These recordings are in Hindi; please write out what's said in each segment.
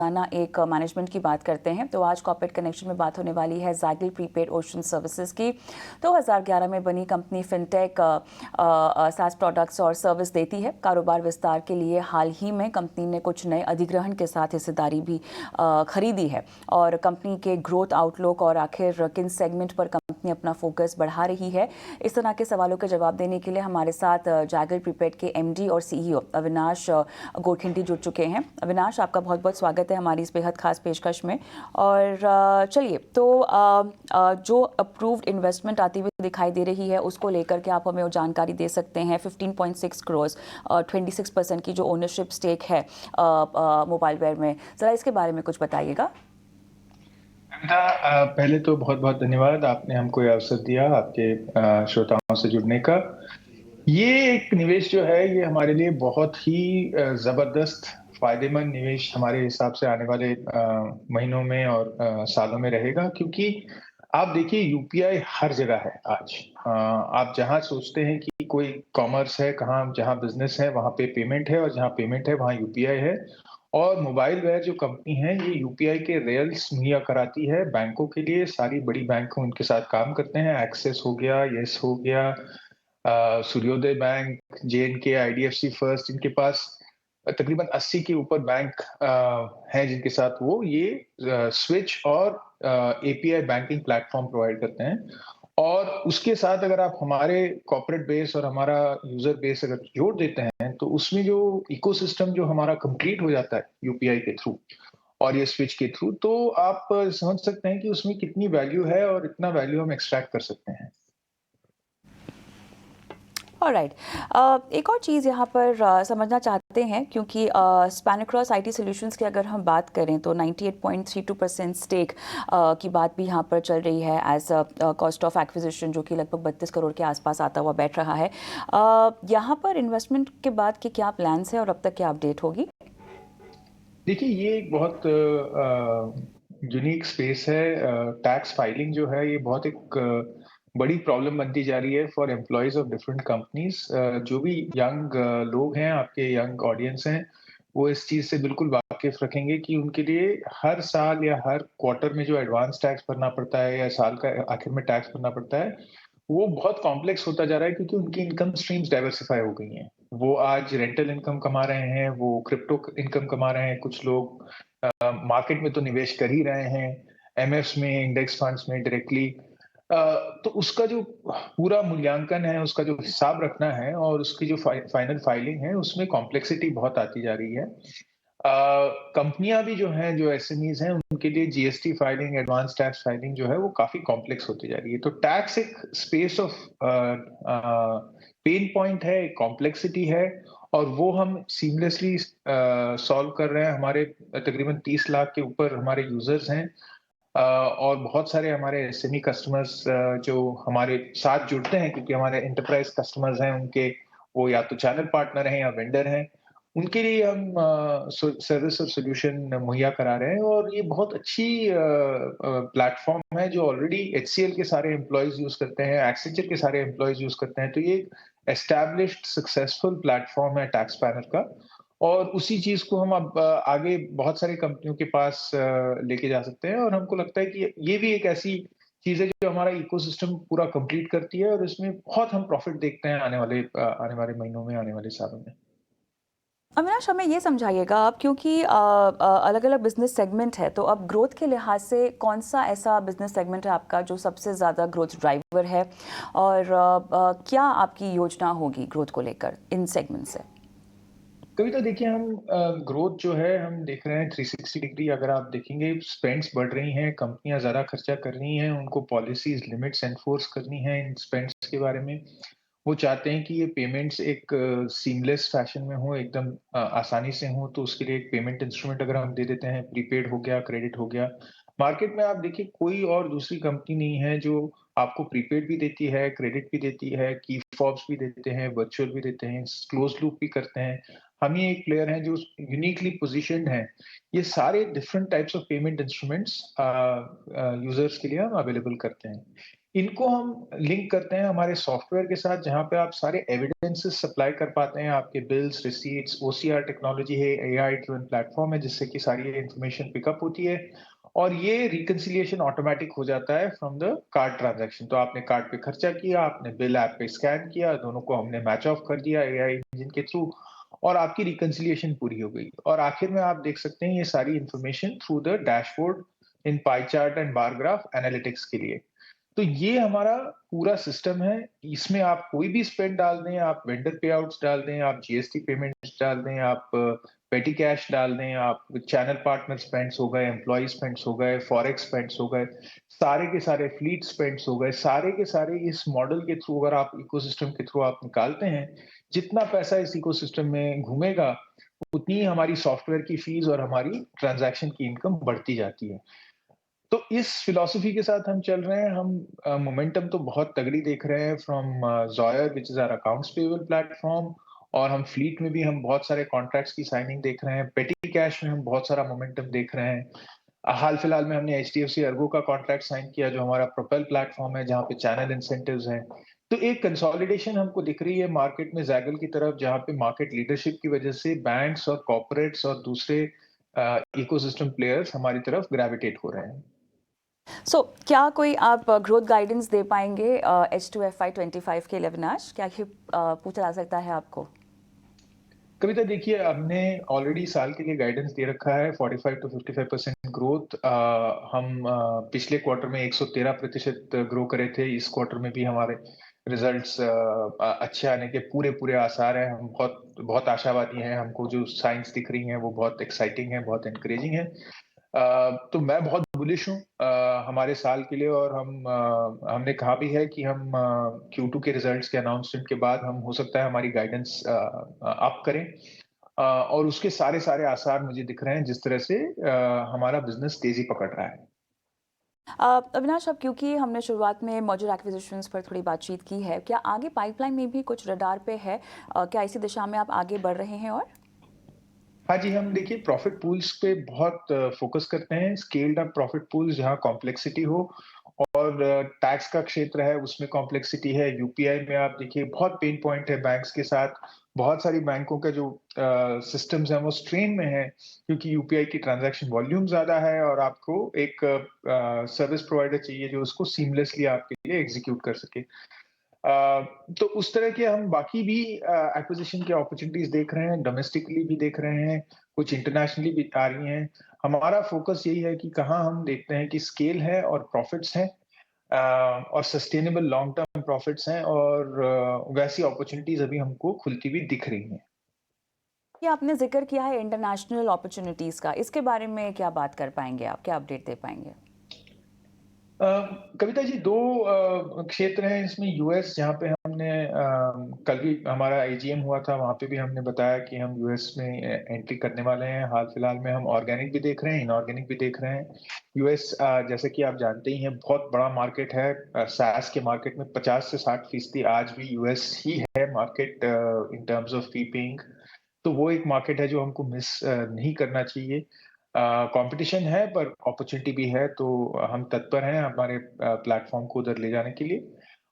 रोजाना एक मैनेजमेंट की बात करते हैं, तो आज कॉर्पोरेट कनेक्शन में बात होने वाली है ज़ाइगल प्रीपेड ओशन सर्विसेज की। 2011 में बनी कंपनी फिनटेक सास प्रोडक्ट्स और सर्विस देती है। कारोबार विस्तार के लिए हाल ही में कंपनी ने कुछ नए अधिग्रहण के साथ हिस्सेदारी भी खरीदी है। और कंपनी के ग्रोथ आउटलुक और आखिर किन सेगमेंट पर कंपनी अपना फोकस बढ़ा रही है, इस तरह के सवालों के जवाब देने के लिए हमारे साथ ज़ाइगल प्रीपेड के एमडी और सीईओ अविनाश गोरखिंडी जुड़ चुके हैं। अविनाश, आपका बहुत बहुत स्वागत है हमारी इस बेहद खास पेशकश में। और चलिए, तो जो अप्रूव्ड इन्वेस्टमेंट आती हुई दिखाई दे रही है उसको लेकर के आप हमें वो जानकारी दे सकते हैं। 15.6 करोड़ 26% की जो ओनरशिप स्टेक है मोबाइलवेयर में, ज़रा इसके बारे में कुछ बताइएगा। पहले तो बहुत बहुत धन्यवाद, आपने हमको ये अवसर दिया आपके श्रोताओं से जुड़ने का। ये एक निवेश जो है ये हमारे लिए बहुत ही जबरदस्त फायदेमंद निवेश हमारे हिसाब से आने वाले महीनों में और सालों में रहेगा, क्योंकि आप देखिए यूपीआई हर जगह है आज। आप जहां सोचते हैं कि कोई कॉमर्स है, कहाँ जहां बिजनेस है वहां पे पेमेंट है, और जहां पेमेंट है वहां यूपीआई है। और मोबाइल वेयर जो कंपनी है ये यूपीआई के रेल्स मुहैया कराती है बैंकों के लिए। सारी बड़ी बैंक उनके साथ काम करते हैं। एक्सिस हो गया, यस हो गया, सूर्योदय बैंक, जेएनके, आईडीएफसी फर्स्ट, इनके पास तकरीबन 80 के ऊपर बैंक हैं जिनके साथ वो ये स्विच और एपीआई बैंकिंग प्लेटफॉर्म प्रोवाइड करते हैं। और उसके साथ अगर आप हमारे कॉर्पोरेट बेस और हमारा यूजर बेस अगर जोड़ देते हैं तो उसमें जो इकोसिस्टम जो हमारा कंप्लीट हो जाता है यूपीआई के थ्रू और ये स्विच के थ्रू, तो आप समझ सकते हैं कि उसमें कितनी वैल्यू है और इतना वैल्यू हम एक्सट्रैक्ट कर सकते हैं। ऑलराइट, एक और चीज़ यहाँ पर समझना चाहते हैं, क्योंकि स्पैन क्रॉस आईटी सॉल्यूशंस की अगर हम बात करें तो 98.32% स्टेक की बात भी यहाँ पर चल रही है एज कॉस्ट ऑफ एक्विजिशन, जो कि लगभग 32 करोड़ के आसपास आता हुआ बैठ रहा है। यहाँ पर इन्वेस्टमेंट के बाद के क्या प्लान्स है और अब तक क्या अपडेट होगी? देखिए ये एक बहुत यूनिक स्पेस है। टैक्स फाइलिंग जो है ये बहुत एक बड़ी प्रॉब्लम बनती जा रही है for employees of different companies. जो भी यंग लोग हैं, आपके यंग ऑडियंस हैं, वो इस चीज से बिल्कुल वाकिफ रखेंगे कि उनके लिए हर साल या हर क्वार्टर में जो एडवांस टैक्स भरना पड़ता है या साल का आखिर में टैक्स भरना पड़ता है, वो बहुत कॉम्प्लेक्स होता जा रहा है, क्योंकि उनकी इनकम स्ट्रीम्स डाइवर्सिफाई हो गई हैं। वो आज रेंटल इनकम कमा रहे हैं, वो क्रिप्टो इनकम कमा रहे हैं, कुछ लोग मार्केट में तो निवेश कर ही रहे हैं, एमएफ्स में, इंडेक्स फंड्स में डायरेक्टली। तो उसका जो पूरा मूल्यांकन है, उसका जो हिसाब रखना है और उसकी जो फाइनल फाइलिंग है, उसमें कॉम्प्लेक्सिटी बहुत आती जा रही है। कंपनियां भी जो हैं, जो एसएमईज हैं, उनके लिए GST filing, advance tax filing जो है वो काफी कॉम्प्लेक्स होती जा रही है। तो टैक्स एक स्पेस ऑफ पेन पॉइंट है, कॉम्प्लेक्सिटी है, और वो हम सीमलेसली सॉल्व कर रहे हैं। हमारे तकरीबन 30 लाख के ऊपर हमारे यूजर्स हैं, और बहुत सारे हमारे एसएमई कस्टमर्स जो हमारे साथ जुड़ते हैं, क्योंकि हमारे एंटरप्राइज कस्टमर्स हैं, उनके वो या तो चैनल पार्टनर हैं या वेंडर हैं, उनके लिए हम सर्विस और सोल्यूशन मुहैया करा रहे हैं। और ये बहुत अच्छी प्लेटफॉर्म है जो ऑलरेडी एचसीएल के सारे एम्प्लॉयज यूज करते हैं, एक्सेंचर के सारे एम्प्लॉयज यूज करते हैं। तो ये एस्टैब्लिश्ड सक्सेसफुल प्लेटफॉर्म है टैक्स प्लानर का, और उसी चीज को हम अब आगे बहुत सारी कंपनियों के पास लेके जा सकते हैं। और हमको लगता है कि ये भी एक ऐसी चीज है जो हमारा इकोसिस्टम पूरा कंप्लीट करती है, और इसमें बहुत हम प्रॉफिट देखते हैं आने वाले महीनों में, आने वाले सालों में। अविनाश, हमें ये समझाइएगा आप, क्योंकि अलग अलग बिजनेस सेगमेंट है, तो अब ग्रोथ के लिहाज से कौन सा ऐसा बिजनेस सेगमेंट है आपका जो सबसे ज़्यादा ग्रोथ ड्राइवर है, और क्या आपकी योजना होगी ग्रोथ को लेकर इन सेगमेंट से? कभी तो देखिए हम ग्रोथ जो है हम देख रहे हैं 360 डिग्री। अगर आप देखेंगे स्पेंड्स बढ़ रही हैं, कंपनियां ज्यादा खर्चा कर रही हैं, उनको पॉलिसीज लिमिट्स एनफोर्स करनी है इन स्पेंड्स के बारे में। वो चाहते हैं कि ये पेमेंट्स एक सीमलेस फैशन में हो, एकदम आसानी से हो। तो उसके लिए एक पेमेंट इंस्ट्रूमेंट अगर हम दे देते हैं, प्रीपेड हो गया, क्रेडिट हो गया। मार्केट में आप देखिए कोई और दूसरी कंपनी नहीं है जो आपको प्रीपेड भी देती है, क्रेडिट भी देती है, की फॉब्स भी देते हैं, वर्चुअल भी देते हैं, क्लोज लूप भी करते हैं। हम ही एक प्लेयर हैं जो यूनिकली पोजीशनड है। ये सारे different types of payment instruments users के लिए हम अवेलेबल करते हैं। इनको हम लिंक करते हैं हमारे सॉफ्टवेयर के साथ, जहाँ पे आप सारे एविडेंसेस सप्लाई कर पाते हैं। आपके बिल्स, रिसीट्स, ओसीआर टेक्नोलॉजी है, एआई ड्रिवन प्लेटफॉर्म है, जिससे कि सारी ये इन्फॉर्मेशन पिकअप होती है और ये रिकंसिलिएशन ऑटोमेटिक हो जाता है फ्रॉम द कार्ड ट्रांजैक्शन। तो आपने कार्ड पे खर्चा किया, आपने बिल ऐप पे स्कैन किया, दोनों को हमने मैच ऑफ कर दिया एआई इंजन के थ्रू और आपकी रिकंसिलिएशन पूरी हो गई। और आखिर में आप देख सकते हैं ये सारी information through the dashboard in pie chart and bar graph analytics के लिए। तो ये हमारा पूरा सिस्टम है। इसमें आप कोई भी स्पेंड डाल दें, आप वेंडर पे आउट्स डाल दें, आप जीएसटी पेमेंट्स डाल दें, आप पेटी कैश डाल दें, आप चैनल पार्टनर स्पेंड्स हो गए, एम्प्लॉय स्पेंड्स हो गए, फॉरेक्स स्पेंड्स हो गए, सारे के सारे फ्लीट स्पेंड्स हो गए, सारे के सारे इस मॉडल के थ्रू अगर आप इकोसिस्टम के थ्रू आप निकालते हैं, जितना पैसा इस इकोसिस्टम में घूमेगा, उतनी ही हमारी सॉफ्टवेयर की फीस और हमारी ट्रांजैक्शन की इनकम बढ़ती जाती है। तो इस फिलॉसफी के साथ हम चल रहे हैं। हम मोमेंटम तो बहुत तगड़ी देख रहे हैं from Zoyer which is our accounts payable platform, और हम फ्लीट में भी हम बहुत सारे कॉन्ट्रैक्ट्स की साइनिंग देख रहे हैं। पेटी कैश में हम बहुत सारा मोमेंटम देख रहे हैं। हाल फिलहाल में हमने एचडीएफसी अर्गो का कॉन्ट्रैक्ट साइन किया, जो हमारा प्रोपेल प्लेटफॉर्म है, जहाँ पे चैनल इंसेंटिव्स हैं। तो एक कंसोलिडेशन हमको दिख रही है मार्केट में जैगल की तरफ, जहाँ पे मार्केट लीडरशिप की वजह से बैंक्स और कॉर्पोरेट्स और दूसरे इकोसिस्टम प्लेयर्स हमारी तरफ ग्रेविटेट हो रहे हैं। सो क्या कोई आप ग्रोथ गाइडेंस दे पाएंगे H2FY25 के लिए अविनाश? क्या ये पूछा जा सकता है आपको? कविता देखिए, हमने ऑलरेडी साल के लिए गाइडेंस दे रखा है 45 टू 55% ग्रोथ। हम पिछले क्वार्टर में 113% ग्रो करे थे। इस क्वार्टर में भी हमारे रिजल्ट्स अच्छे आने के पूरे पूरे आसार हैं। हम बहुत बहुत आशावादी हैं। हमको जो साइंस दिख रही हैं वो बहुत एक्साइटिंग है, बहुत एनकरेजिंग है। तो मैं बहुत बुलिश हूँ हमारे साल के लिए, और हमने कहा भी है कि हम Q2 के रिजल्ट्स के अनाउंसमेंट के बाद हम हो सकता है हमारी गाइडेंस अप करें। और उसके सारे सारे आसार मुझे दिख रहे हैं, जिस तरह से हमारा बिजनेस तेजी पकड़ रहा है। अविनाश, अब क्योंकि हमने शुरुआत में मर्जर एक्विजिशंस पर थोड़ी बातचीत की है, क्या आगे पाइपलाइन में भी कुछ रडार पे है? क्या इसी दिशा में आप आगे बढ़ रहे हैं? और हाँ जी, हम देखिए प्रॉफिट पूल्स पे बहुत फोकस करते हैं। स्केल्ड अप प्रॉफिट पूल्स जहाँ कॉम्प्लेक्सिटी हो, और टैक्स का क्षेत्र है उसमें कॉम्प्लेक्सिटी है। यूपीआई में आप देखिए बहुत पेन पॉइंट है बैंक्स के साथ। बहुत सारी बैंकों का जो सिस्टम्स हैं वो स्ट्रेन में है, क्योंकि यूपीआई की ट्रांजैक्शन वॉल्यूम ज्यादा है और आपको एक सर्विस प्रोवाइडर चाहिए जो उसको सीमलेसली आपके लिए एग्जीक्यूट कर सके। तो उस तरह के हम बाकी भी एक्विजिशन की अपॉर्चुनिटीज देख रहे हैं, डोमेस्टिकली भी देख रहे हैं, कुछ इंटरनेशनली भी आ रही हैं। हमारा फोकस यही है कि कहाँ हम देखते हैं कि स्केल है और प्रॉफिट्स हैं, और सस्टेनेबल लॉन्ग टर्म प्रॉफिट्स हैं, और वैसी अपॉर्चुनिटीज अभी हमको खुलती हुई दिख रही हैं। ये आपने जिक्र किया है इंटरनेशनल अपॉर्चुनिटीज़ का, इसके बारे में क्या बात कर पाएंगे आप? क्या अपडेट दे पाएंगे? अ, कविता जी, दो क्षेत्र हैं इसमें। यूएस, जहाँ पे हमने कल भी हमारा एजीएम हुआ था, वहाँ पे भी हमने बताया कि हम यूएस में एंट्री करने वाले हैं। हाल फिलहाल में हम ऑर्गेनिक भी देख रहे हैं, इनऑर्गेनिक भी देख रहे हैं। यूएस, जैसे कि आप जानते ही हैं, बहुत बड़ा मार्केट है। सास के मार्केट में 50 से 60% आज भी यूएस ही है market in terms of fee paying. तो वो एक मार्केट है जो हमको मिस नहीं करना चाहिए। कंपटीशन है पर अपॉर्चुनिटी भी है, तो हम तत्पर हैं हमारे प्लेटफॉर्म को उधर ले जाने के लिए।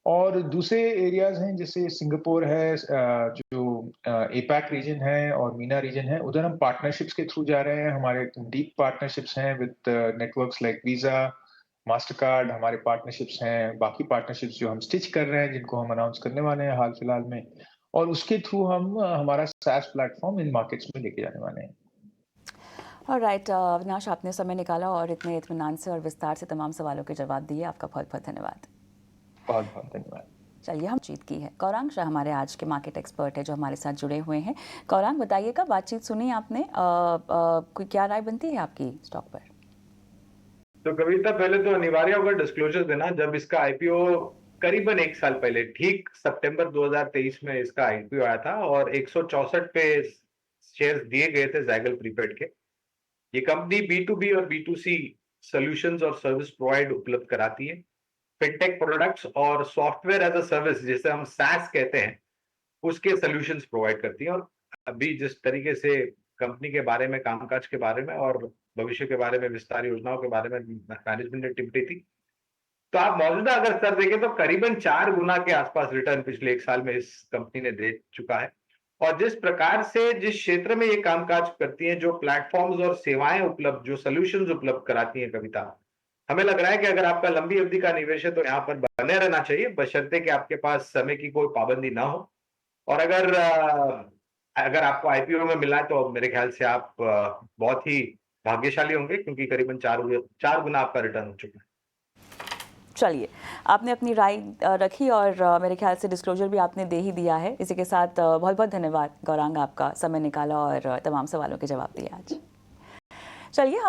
और दूसरे एरियाज हैं जैसे सिंगापुर है, जो एपैक रीजन है और मीना रीजन है, उधर हम पार्टनरशिप्स के थ्रू जा रहे हैं। हमारे डीप पार्टनरशिप्स हैं with networks like visa, master card. हमारे पार्टनरशिप्स हैं, बाकी पार्टनरशिप्स जो हम स्टिच कर रहे हैं, जिनको हम अनाउंस करने वाले हैं हाल फिलहाल में, और उसके थ्रू हम हमारा SaaS प्लेटफॉर्म इन मार्केट्स में लेके जाने वाले हैं। ऑलराइट अविनाश, आपने समय निकाला और इतने इत्मीनान से और विस्तार से तमाम सवालों के जवाब दिए। आपका बहुत बहुत धन्यवाद। बहुत बहुत धन्यवाद। चलिए, हम जीत की है। गौरांग शाह हमारे आज के मार्केट एक्सपर्ट है जो हमारे साथ जुड़े हुए हैं। गौरांग, बताइएगा, बातचीत सुनी आपने, कोई क्या राय बनती है आपकी स्टॉक पर? तो कविता, पहले तो अनिवार्य होगा डिस्क्लोजर देना। जब इसका आईपीओ करीबन एक साल पहले, ठीक सितंबर 2023 में इसका आईपीओ आया था और 164 पे शेयर्स दिए गए थे जैगल प्रीपेड के। ये कंपनी B2B और B2C सॉल्यूशंस और सर्विस प्रोवाइड उपलब्ध कराती है। फिनटेक प्रोडक्ट्स और सॉफ्टवेयर एज अ सर्विस, जिसे हम SaaS कहते हैं, उसके सॉल्यूशंस प्रोवाइड करती है। और अभी जिस तरीके से कंपनी के बारे में, कामकाज के बारे में और भविष्य के बारे में, विस्तार योजनाओं के बारे में मैनेजमेंट ने टिप्पणी थी, तो आप मौजूदा अगर स्तर देखें तो करीबन 4 गुना के आसपास रिटर्न पिछले 1 साल में इस कंपनी ने दे चुका है। और जिस प्रकार से जिस क्षेत्र में ये कामकाज करती हैं, जो प्लेटफ़ॉर्म्स और सेवाएँ उपलब्ध जो सॉल्यूशंस उपलब्ध कराती हैं कविता, हमें लग रहा है कि अगर आपका लंबी अवधि का निवेश है तो यहाँ पर बने रहना चाहिए, बशर्ते कि आपके पास समय की कोई पाबंदी ना हो। और अगर आपको आईपीओ में मिला है तो मेरे ख्याल से आप बहुत ही भाग्यशाली होंगे, क्योंकि करीबन 4 गुना आपका रिटर्न हो चुका है। चलिए, आपने अपनी राय रखी और मेरे ख्याल से डिस्क्लोजर भी आपने दे ही दिया है। इसी के साथ बहुत-बहुत धन्यवाद गौरांग, आपका समय निकाला और तमाम सवालों के जवाब दिए आज। चलिए हम